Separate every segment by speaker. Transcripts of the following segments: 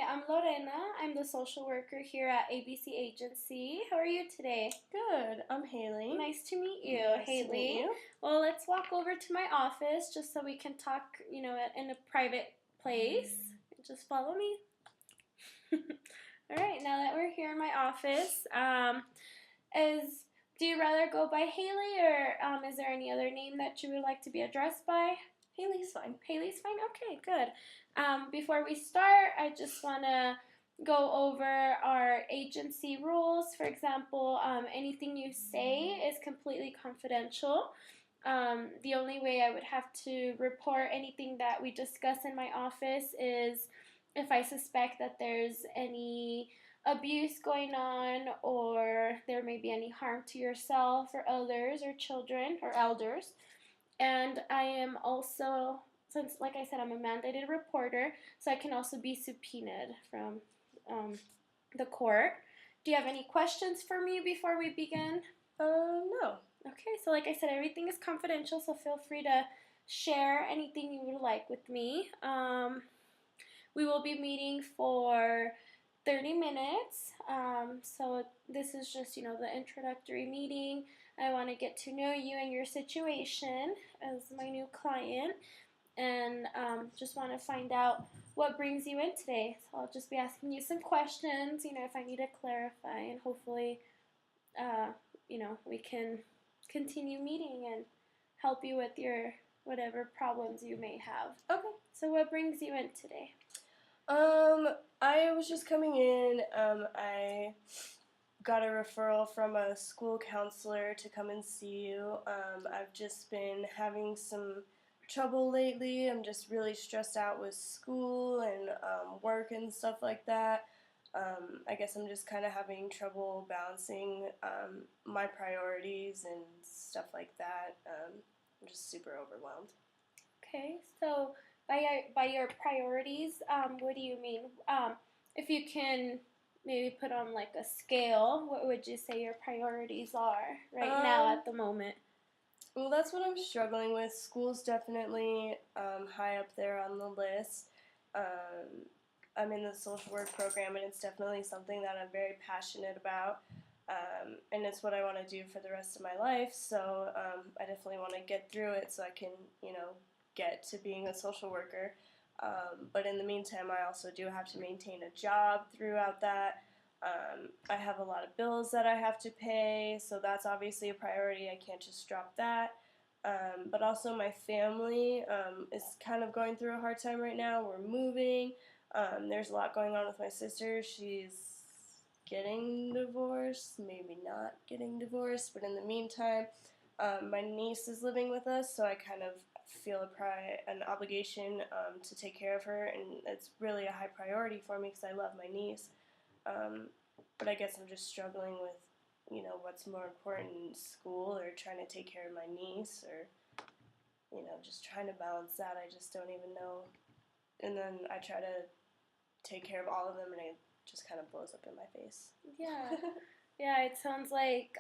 Speaker 1: I'm Lorena. I'm the social worker here at ABC Agency. How are you today?
Speaker 2: Good. I'm Haley.
Speaker 1: Nice to meet you,
Speaker 2: Nice
Speaker 1: Haley.
Speaker 2: to meet you.
Speaker 1: Well, let's walk over to my office just so we can talk, in a private place. Just follow me. All right, now that we're here in my office, do you rather go by Haley or is there any other name that you would like to be addressed by?
Speaker 2: Haley's fine.
Speaker 1: Haley's fine? Okay, good. Before we start, I just want to go over our agency rules. For example, anything you say is completely confidential. The only way I would have to report anything that we discuss in my office is if I suspect that there's any abuse going on or there may be any harm to yourself or others or children or elders. And I am also, since like I said, I'm a mandated reporter, so I can also be subpoenaed from the court. Do you have any questions for me before we begin?
Speaker 2: No.
Speaker 1: Okay, so like I said, everything is confidential, so feel free to share anything you would like with me. We will be meeting for 30 minutes. So this is just, the introductory meeting. I want to get to know you and your situation as my new client and just want to find out what brings you in today. So I'll just be asking you some questions, if I need to clarify, and hopefully, we can continue meeting and help you with your whatever problems you may have.
Speaker 2: Okay.
Speaker 1: So what brings you in today?
Speaker 2: I was just coming in. I got a referral from a school counselor to come and see you. I've just been having some trouble lately. I'm just really stressed out with school and work and stuff like that. I guess I'm just kind of having trouble balancing my priorities and stuff like that. I'm just super overwhelmed.
Speaker 1: Okay, so by your priorities, what do you mean? If you can maybe put on like a scale, what would you say your priorities are right now at the moment?
Speaker 2: Well, that's what I'm struggling with. School's definitely high up there on the list. I'm in the social work program, and it's definitely something that I'm very passionate about. And it's what I want to do for the rest of my life. So I definitely want to get through it so I can, get to being a social worker. But in the meantime, I also do have to maintain a job throughout that. I have a lot of bills that I have to pay, so that's obviously a priority. I can't just drop that. But also my family is kind of going through a hard time right now. We're moving. There's a lot going on with my sister. She's getting divorced, maybe not getting divorced, but in the meantime, my niece is living with us, so I kind of feel an obligation to take care of her, and it's really a high priority for me because I love my niece. But I guess I'm just struggling with, what's more important in school or trying to take care of my niece or, just trying to balance that. I just don't even know. And then I try to take care of all of them, and it just kind of blows up in my face.
Speaker 1: Yeah. Yeah, it sounds like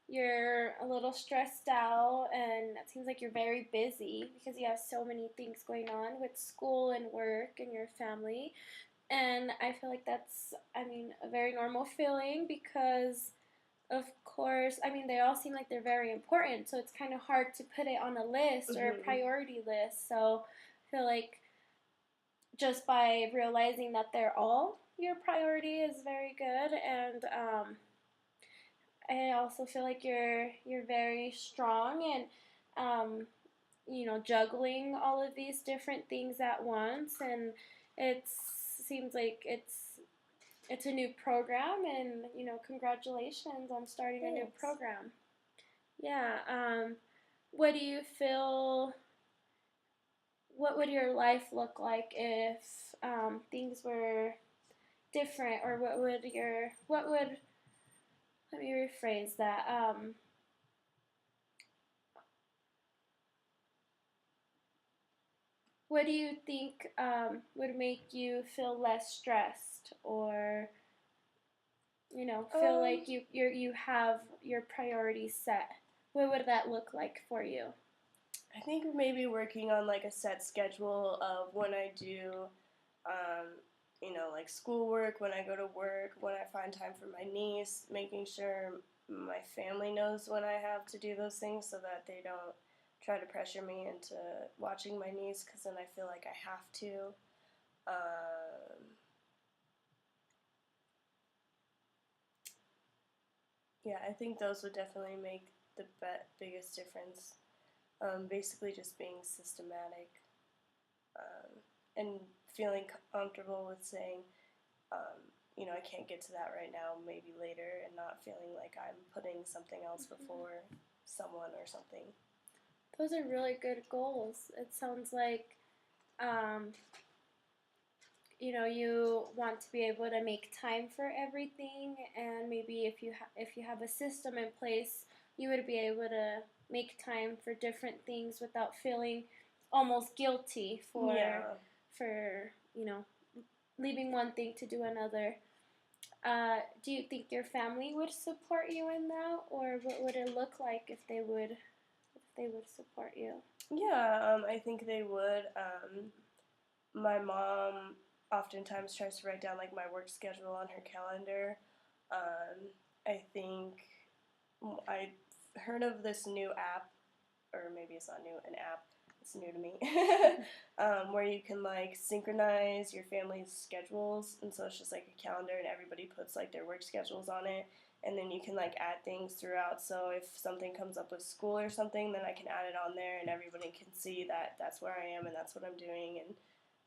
Speaker 1: you're a little stressed out, and it seems like you're very busy because you have so many things going on with school and work and your family. And I feel like that's, a very normal feeling because, of course, they all seem like they're very important. So it's kind of hard to put it on a list or a priority list. So I feel like just by realizing that they're all your priority is very good. And I also feel like you're very strong and juggling all of these different things at once, and it seems like it's a new program, and congratulations on starting a new program. Yeah. What do you feel? What would your life look like if things were different, or what would let me rephrase that. What do you think would make you feel less stressed, or feel like you have your priorities set? What would that look like for you?
Speaker 2: I think maybe working on like a set schedule of when I do like schoolwork, when I go to work, when I find time for my niece, making sure my family knows when I have to do those things so that they don't try to pressure me into watching my niece, because then I feel like I have to. Yeah, I think those would definitely make the biggest difference. Basically, just being systematic and feeling comfortable with saying, I can't get to that right now, maybe later, and not feeling like I'm putting something else before someone or something.
Speaker 1: Those are really good goals. It sounds like, you want to be able to make time for everything, and maybe if you have a system in place, you would be able to make time for different things without feeling almost guilty for leaving one thing to do another. Do you think your family would support you in that, or what would it look like if they would support you?
Speaker 2: Yeah, I think they would. My mom oftentimes tries to write down like my work schedule on her calendar. I think I heard of this new app, or maybe it's not new, an app. It's new to me, where you can like synchronize your family's schedules, and so it's just like a calendar, and everybody puts like their work schedules on it, and then you can like add things throughout. So if something comes up with school or something, then I can add it on there, and everybody can see that that's where I am and that's what I'm doing and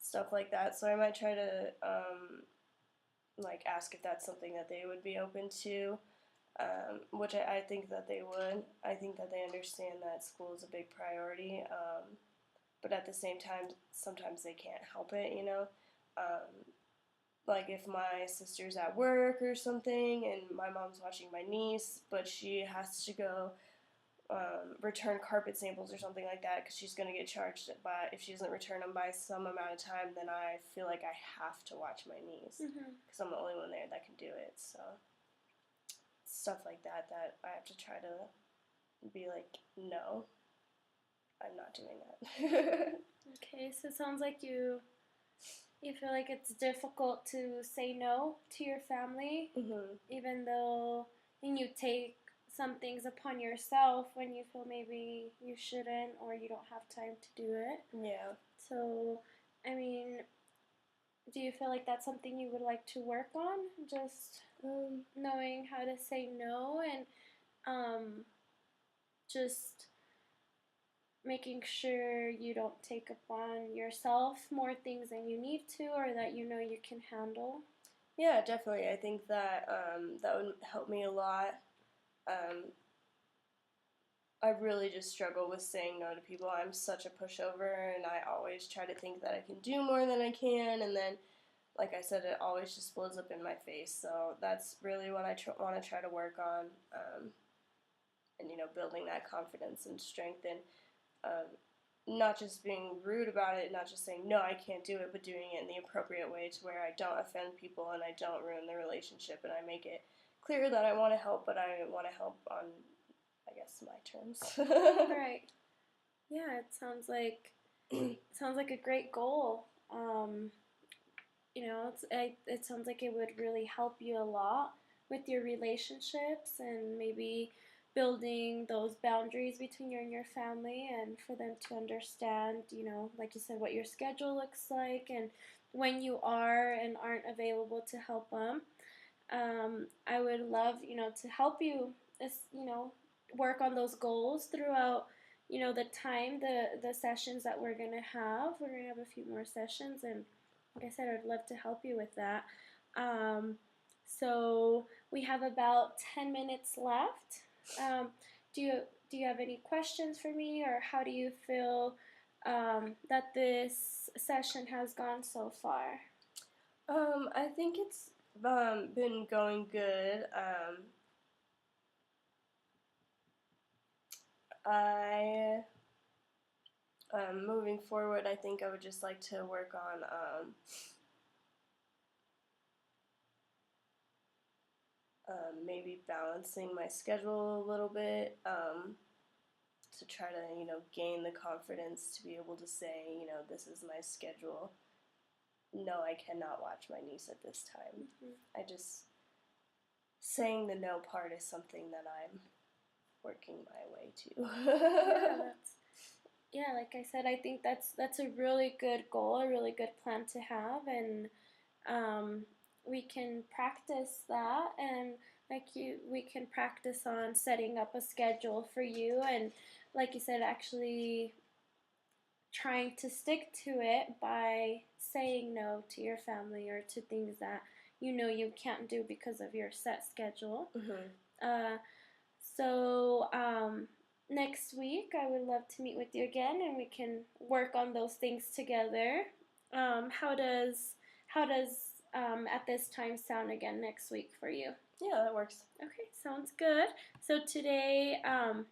Speaker 2: stuff like that. So I might try to like ask if that's something that they would be open to. Which I think that they would. I think that they understand that school is a big priority, but at the same time, sometimes they can't help it, like if my sister's at work or something and my mom's watching my niece, but she has to go return carpet samples or something like that because she's going to get charged by, if she doesn't return them by some amount of time, then I feel like I have to watch my niece because I'm the only one there that can do it. So stuff like that I have to try to be like, no, I'm not doing that.
Speaker 1: Okay, so it sounds like you feel like it's difficult to say no to your family, even though you take some things upon yourself when you feel maybe you shouldn't or you don't have time to do it.
Speaker 2: Yeah.
Speaker 1: So, I mean, do you feel like that's something you would like to work on? Just knowing how to say no and just making sure you don't take upon yourself more things than you need to or that you know you can handle.
Speaker 2: Yeah, definitely. I think that that would help me a lot. I really just struggle with saying no to people. I'm such a pushover, and I always try to think that I can do more than I can, and then, like I said, it always just blows up in my face. So that's really what I want to try to work on, and building that confidence and strength, and not just being rude about it, not just saying no, I can't do it, but doing it in the appropriate way to where I don't offend people and I don't ruin the relationship, and I make it clear that I want to help, but I want to help on, I guess, my terms.
Speaker 1: Right. Yeah, it sounds like a great goal. It sounds like it would really help you a lot with your relationships and maybe building those boundaries between you and your family, and for them to understand, like you said, what your schedule looks like and when you are and aren't available to help them. I would love, to help you, work on those goals throughout, the time, the sessions that we're gonna have. We're gonna have a few more sessions, and like I said, I'd love to help you with that. So we have about 10 minutes left. Do you have any questions for me, or how do you feel that this session has gone so far?
Speaker 2: I think it's been going good. I moving forward, I think I would just like to work on maybe balancing my schedule a little bit, to try to gain the confidence to be able to say, this is my schedule. no, I cannot watch my niece at this time.
Speaker 1: Mm-hmm.
Speaker 2: Saying the no part is something that I'm working my way
Speaker 1: Yeah,
Speaker 2: to.
Speaker 1: like I said, I think that's a really good goal, a really good plan to have, and we can practice that, and we can practice on setting up a schedule for you, and like you said, actually trying to stick to it by saying no to your family or to things that you can't do because of your set schedule. Uh, so next week I would love to meet with you again, and we can work on those things together. How does at this time sound again next week for you?
Speaker 2: Yeah, that works.
Speaker 1: Okay, sounds good. So today,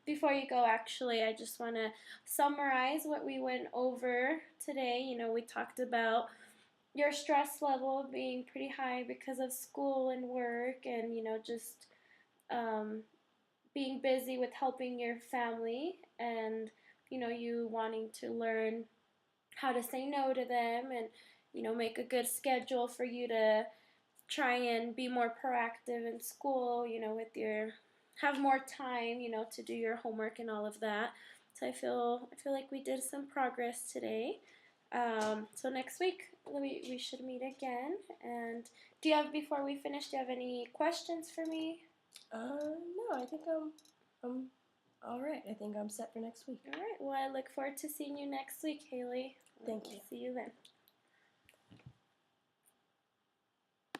Speaker 1: before you go, actually, I just want to summarize what we went over today. We talked about your stress level being pretty high because of school and work, and just um, being busy with helping your family, and you wanting to learn how to say no to them, and make a good schedule for you to try and be more proactive in school, with have more time, to do your homework and all of that. So I feel like we did some progress today. So next week we should meet again. And before we finish, do you have any questions for me?
Speaker 2: No, I think I'm all right. I think I'm set for next week.
Speaker 1: All right. Well, I look forward to seeing you next week, Haley.
Speaker 2: Thank you.
Speaker 1: See you then.